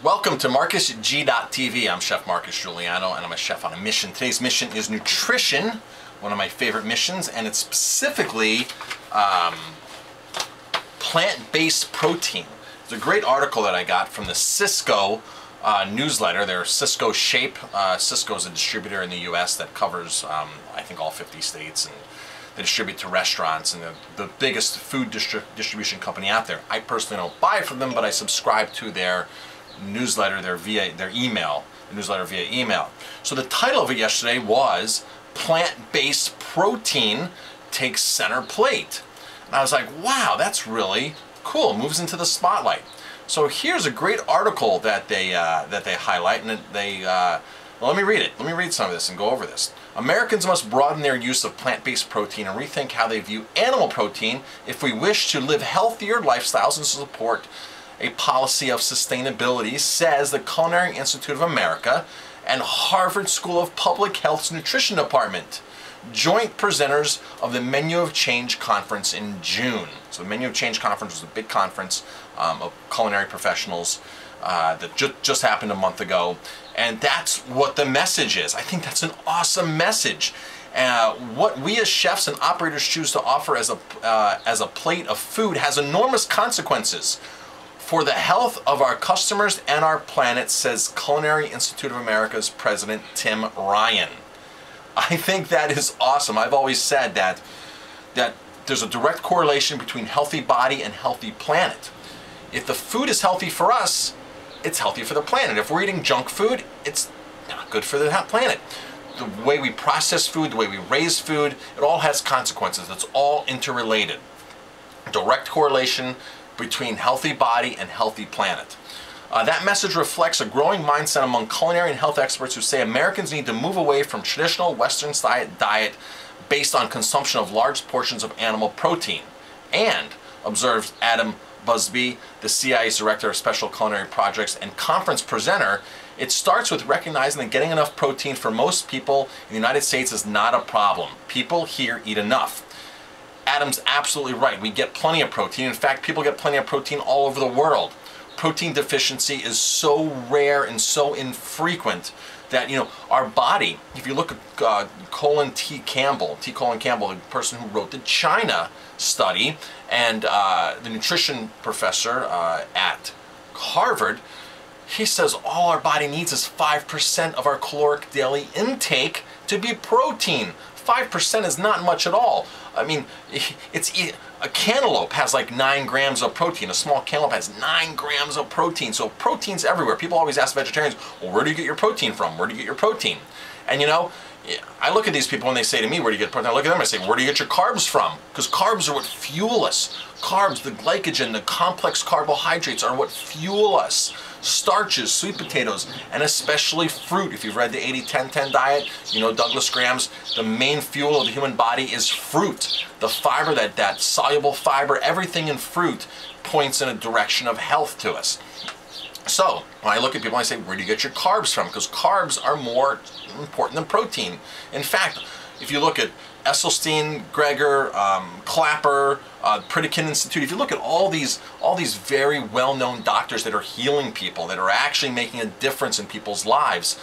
Welcome to MarcusG.tv. I'm Chef Marcus Giuliano, and I'm a chef on a mission. Today's mission is nutrition, one of my favorite missions, and it's specifically plant-based protein. It's a great article that I got from the Cisco newsletter. Their Cisco Shape. Cisco is a distributor in the U.S. that covers, I think, all 50 states, and they distribute to restaurants, and the biggest food distribution company out there. I personally don't buy from them, but I subscribe to their newsletter, their email, the newsletter via email. So the title of it yesterday was Plant-Based Protein Takes Center Plate. And I was like, wow, that's really cool. It moves into the spotlight. So here's a great article that they highlight, and well, let me read it. Let me read some of this and go over this. Americans must broaden their use of plant-based protein and rethink how they view animal protein if we wish to live healthier lifestyles and support a policy of sustainability, says the Culinary Institute of America and Harvard School of Public Health's Nutrition Department, joint presenters of the Menu of Change Conference in June. So the Menu of Change Conference was a big conference of culinary professionals that just happened a month ago, and that's what the message is. I think that's an awesome message. What we as chefs and operators choose to offer as a plate of food has enormous consequences for the health of our customers and our planet, says Culinary Institute of America's President Tim Ryan. I think that is awesome. I've always said that there's a direct correlation between healthy body and healthy planet. If the food is healthy for us, it's healthy for the planet. If we're eating junk food, it's not good for the planet. The way we process food, the way we raise food, it all has consequences. It's all interrelated. Direct correlation between healthy body and healthy planet. That message reflects a growing mindset among culinary and health experts who say Americans need to move away from traditional Western diet based on consumption of large portions of animal protein. And, observes Adam Busby, the CIA's Director of Special Culinary Projects and conference presenter, it starts with recognizing that getting enough protein for most people in the United States is not a problem. People here eat enough. Adam's absolutely right. We get plenty of protein. In fact, people get plenty of protein all over the world. Protein deficiency is so rare and so infrequent that, our body, if you look at Colin T. Campbell, the person who wrote the China study, and the nutrition professor at Harvard, he says all our body needs is 5% of our caloric daily intake to be protein. 5% is not much at all. I mean, a cantaloupe has like 9 grams of protein. A small cantaloupe has 9 grams of protein. So protein's everywhere. People always ask vegetarians, well, where do you get your protein from? Where do you get your protein? And I look at these people when they say to me, where do you get protein? I look at them and I say, where do you get your carbs from? Because carbs are what fuel us. Carbs, the glycogen, the complex carbohydrates are what fuel us. Starches, sweet potatoes, and especially fruit. If you've read the 80-10-10 diet, Douglas Graham's, the main fuel of the human body is fruit. The fiber, that soluble fiber, everything in fruit points in a direction of health to us. So, when I look at people, I say, where do you get your carbs from? Because carbs are more important than protein. In fact, if you look at Esselstyn, Greger, Clapper, Pritikin Institute, if you look at all these very well-known doctors that are healing people, that are actually making a difference in people's lives,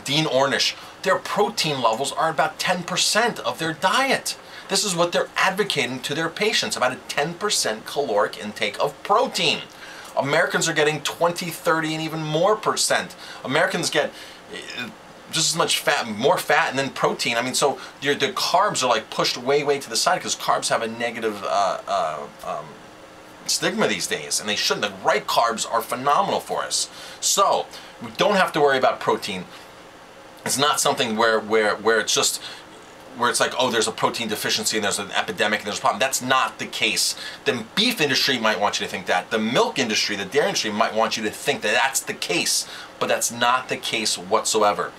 Dean Ornish, their protein levels are about 10% of their diet. This is what they're advocating to their patients, about a 10% caloric intake of protein. Americans are getting 20, 30, and even more percent. Americans get just as much fat, more fat, and then protein. I mean, so the carbs are like pushed way to the side because carbs have a negative stigma these days, and they shouldn't. The right carbs are phenomenal for us. So we don't have to worry about protein. It's not something where it's like, oh, there's a protein deficiency and there's an epidemic and there's a problem. That's not the case. The beef industry might want you to think that. The milk industry, the dairy industry might want you to think that that's the case, but that's not the case whatsoever.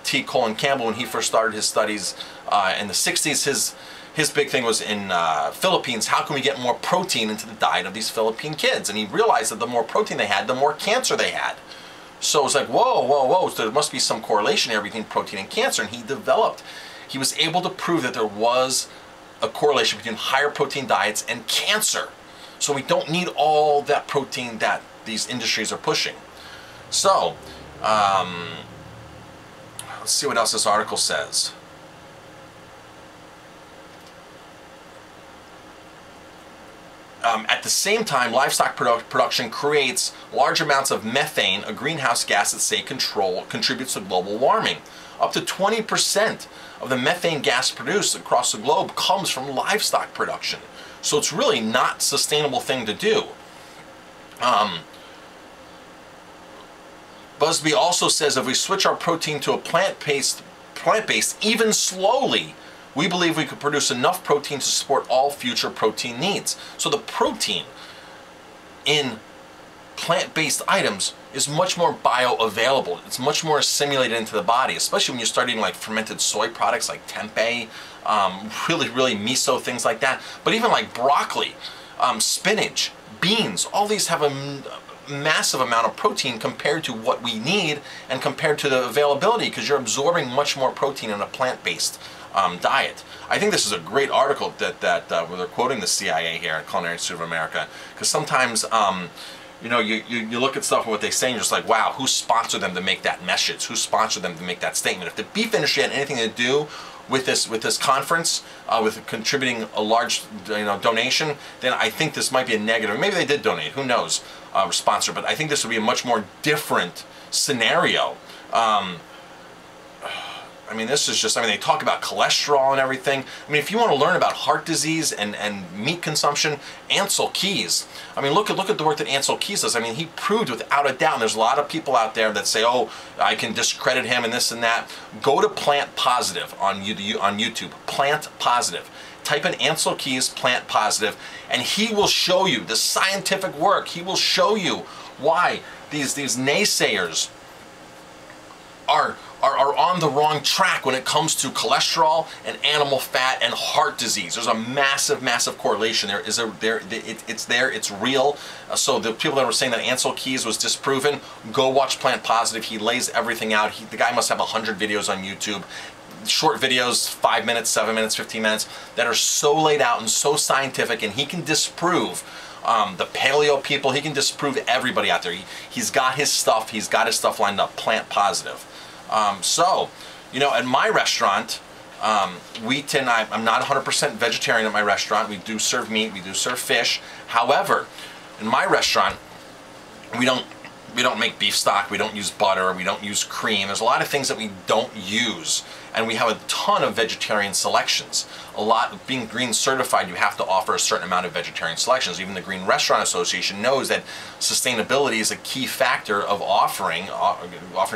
T. Colin Campbell, when he first started his studies in the 60s, his big thing was in Philippines, how can we get more protein into the diet of these Philippine kids? And he realized that the more protein they had, the more cancer they had. So it's like, whoa, so there must be some correlation here between protein and cancer. And he was able to prove that there was a correlation between higher protein diets and cancer. So we don't need all that protein that these industries are pushing. So, let's see what else this article says. At the same time, livestock production creates large amounts of methane, a greenhouse gas that contributes to global warming. Up to 20% of the methane gas produced across the globe comes from livestock production. So it's really not a sustainable thing to do. Busby also says if we switch our protein to a plant-based even slowly, we believe we could produce enough protein to support all future protein needs. So the protein in plant-based items is much more bioavailable. It's much more assimilated into the body, especially when you start eating like fermented soy products like tempeh, really miso, things like that. But even like broccoli, spinach, beans, all these have a massive amount of protein compared to what we need and compared to the availability, because you're absorbing much more protein in a plant-based diet. I think this is a great article that where they're quoting the CIA here at Culinary Institute of America, because sometimes you know, you look at stuff and what they say and you're just like, wow, who sponsored them to make that message? Who sponsored them to make that statement? If the beef industry had anything to do with this conference, with contributing a large donation, then I think this might be a negative. Maybe they did donate, who knows, sponsor, but I think this would be a much more different scenario. I mean, this is just, I mean, they talk about cholesterol and everything. I mean, if you want to learn about heart disease and meat consumption, Ansel Keys, I mean, look at the work that Ansel Keys does. I mean, he proved without a doubt, and there's a lot of people out there that say, oh, I can discredit him and this and that. Go to Plant Positive on YouTube, Plant Positive. Type in Ansel Keys, Plant Positive, and he will show you the scientific work. He will show you why these naysayers are on the wrong track when it comes to cholesterol and animal fat and heart disease. There's a massive correlation there. It's real. So the people that were saying that Ansel Keys was disproven, go watch Plant Positive. He lays everything out. The guy must have 100 videos on YouTube. Short videos, 5 minutes, 7 minutes, 15 minutes, that are so laid out and so scientific, and he can disprove the paleo people. He can disprove everybody out there. He's got his stuff. He's got his stuff lined up. Plant Positive. So, you know, at my restaurant, I'm not 100% vegetarian at my restaurant. We do serve meat, we do serve fish. However, in my restaurant, we don't make beef stock, we don't use butter, we don't use cream. There's a lot of things that we don't use, and we have a ton of vegetarian selections. Being green certified, you have to offer a certain amount of vegetarian selections. Even the Green Restaurant Association knows that sustainability is a key factor of offering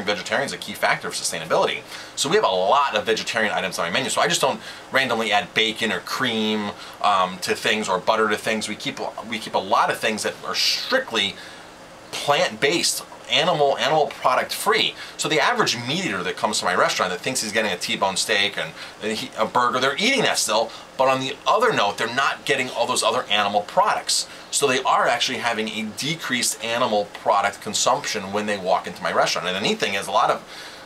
vegetarians a key factor of sustainability. So we have a lot of vegetarian items on my menu. So I just don't randomly add bacon or cream to things, or butter to things. We keep a lot of things that are strictly plant-based, animal product free. So the average meat eater that comes to my restaurant that thinks he's getting a T-bone steak and a burger, they're eating that still, but on the other note, they're not getting all those other animal products. So they are actually having a decreased animal product consumption when they walk into my restaurant. And the neat thing is, a lot of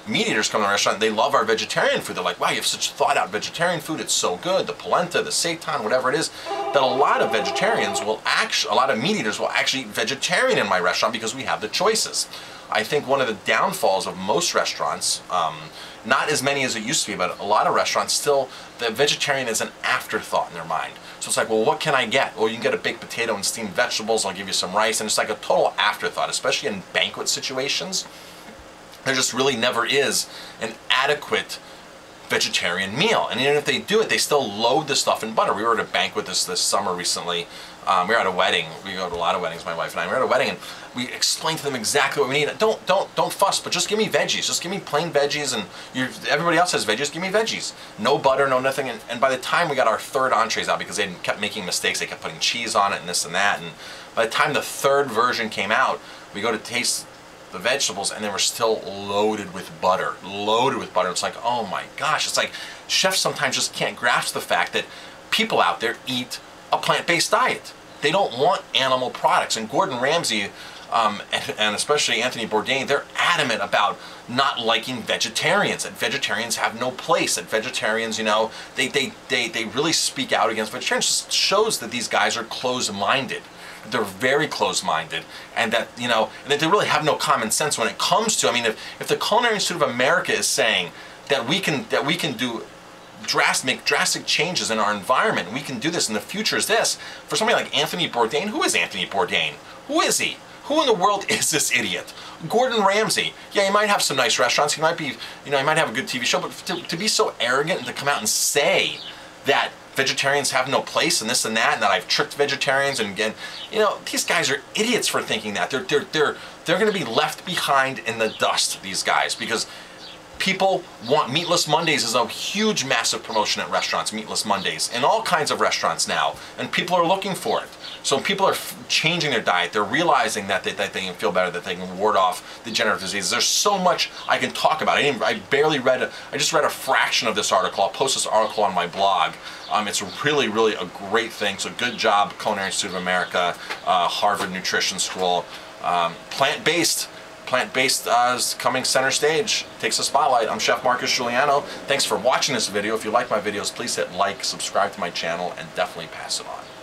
meat eaters come to the restaurant, they love our vegetarian food. They're like, wow, you have such thought-out vegetarian food, it's so good, the polenta, the seitan, whatever it is, that a lot of vegetarians will actually, a lot of meat eaters will actually eat vegetarian in my restaurant because we have the choices. I think one of the downfalls of most restaurants, not as many as it used to be, but a lot of restaurants still, the vegetarian is an afterthought in their mind. So it's like, well, what can I get? Well, you can get a baked potato and steamed vegetables, I'll give you some rice, and it's like a total afterthought, especially in banquet situations. There just really never is an adequate vegetarian meal. And even if they do it, they still load the stuff in butter. We were at a banquet this summer recently. We were at a wedding. We go to a lot of weddings, my wife and I. We were at a wedding, and we explained to them exactly what we need. Don't fuss, but just give me veggies. Just give me plain veggies, and everybody else has veggies. Just give me veggies. No butter, no nothing. And by the time we got our third entrees out, because they kept making mistakes, they kept putting cheese on it and this and that. And by the time the third version came out, we go to taste the vegetables, and they were still loaded with butter. It's like, oh my gosh. It's like chefs sometimes just can't grasp the fact that people out there eat a plant-based diet. They don't want animal products. And Gordon Ramsay and especially Anthony Bourdain, they're adamant about not liking vegetarians, that vegetarians have no place, that vegetarians, you know, they really speak out against vegetarians. It just shows that these guys are closed-minded. they're very closed-minded, and that, you know, and that they really have no common sense when it comes to, I mean, if the Culinary Institute of America is saying that we can do make drastic changes in our environment, we can do this, and the future is this, for somebody like Anthony Bourdain, who is Anthony Bourdain? Who is he? Who in the world is this idiot? Gordon Ramsay. Yeah, he might have some nice restaurants, he might be, you know, he might have a good TV show, but to be so arrogant and to come out and say that vegetarians have no place and this and that, and that I've tricked vegetarians, and again, you know, these guys are idiots for thinking that. They're going to be left behind in the dust, these guys, because people want Meatless Mondays is a huge, massive promotion at restaurants, Meatless Mondays, in all kinds of restaurants now, and people are looking for it. So people are changing their diet. They're realizing that they can feel better, that they can ward off degenerative diseases. There's so much I can talk about. I just read a fraction of this article. I'll post this article on my blog. It's really, really a great thing. So good job, Culinary Institute of America, Harvard Nutrition School. Plant-based is coming center stage, takes the spotlight. I'm Chef Marcus Giuliano. Thanks for watching this video. If you like my videos, please hit like, subscribe to my channel, and definitely pass it on.